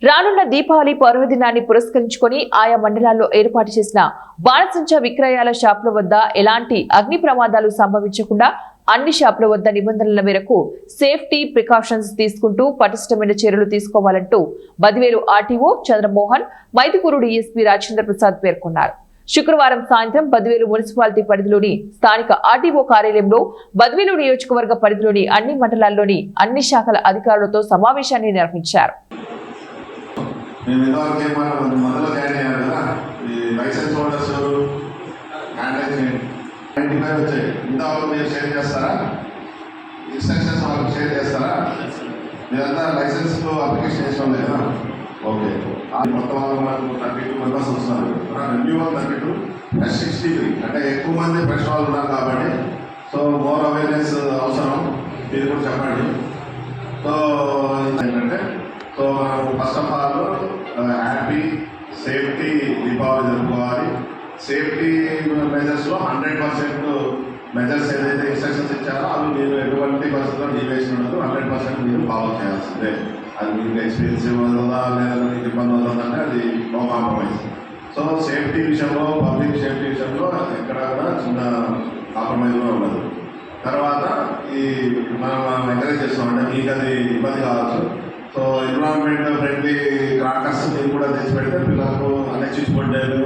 రానున్న దీపావళి పర్వదినాన్ని పురస్కరించుకొని ఆయా మండలాల్లో ఏర్పాటు చేసిన బాణసంచా విక్రయాల షాపుల వద్ద ఎలాంటి అగ్ని ప్రమాదాలు సంభవించకుండా అన్ని షాపుల వద్ద నిబంధనల మేరకు సేఫ్టీ ప్రికాషన్స్ తీసుకుంటూ పటిష్టమైన చర్యలు తీసుకోవాలంటూ బదివేలు ఆర్టీఓ చంద్రమోహన్, మైదుకూరు డీఎస్పీ రాజేంద్ర ప్రసాద్ పేర్కొన్నారు. శుక్రవారం సాయంత్రం బదివేలు మున్సిపాలిటీ పరిధిలోని స్థానిక ఆర్టీఓ కార్యాలయంలో బదివేలు నియోజకవర్గ పరిధిలోని అన్ని మండలాల్లోని అన్ని శాఖల అధికారులతో సమావేశాన్ని నిర్వహించారు. మేము ఇంతవరకు ఏమన్నా మొదలు జాయిన్ అయ్యాము కదా, ఈ లైసెన్స్ హోల్డర్స్ ఐడెంటిఫై వచ్చాయి. ఇంతవరకు మీరు షేర్ చేస్తారా? ఇన్స్ట్రక్షన్స్ వాళ్ళకి షేర్ చేస్తారా? మీరంతా లైసెన్స్ అప్లికేషన్ చేసాం లేదా? ఓకే, మొత్తం వాళ్ళు మనకు 32 మెంబర్స్ వస్తున్నారు. రివ్యూ 32 + 63 అంటే ఎక్కువ మంది ఫ్రెష్ వాళ్ళు ఉన్నారు కాబట్టి సో మోర్ అవేర్నెస్ అవసరం. మీరు కూడా చెప్పండి. సో ఏంటంటే సో మనం first of all happy safety Deepavali జరుపుకోవాలి. సేఫ్టీ మెజర్స్లో 100% మెజర్స్ ఏదైతే ఇన్స్ట్రక్షన్స్ ఇచ్చారో అవి మీరు ఎటువంటి పరిస్థితుల్లో డీవియేషన్ ఉండదు. 100% మీరు ఫాలో చేయాల్సిందే. అది మీకు ఎక్స్పీరియన్స్ అవుతుందా లేదా మీకు ఇబ్బంది అవుతుందంటే అది నో కాంప్రమైజ్. సో సేఫ్టీ విషయంలో, పబ్లిక్ సేఫ్టీ విషయంలో ఎక్కడ కూడా చిన్న కాంప్రమైజ్ కూడా ఉండదు. తర్వాత ఈ మనం ఎంకరేజ్ చేస్తామంటే మీకు అది ఇబ్బంది కావచ్చు. సో ఎన్విరాన్మెంట్ ఫ్రెండ్లీ క్రాకర్స్ మీరు కూడా తెచ్చి పెడితే పిల్లలకు అన్ని చిచ్చుపడ్డారు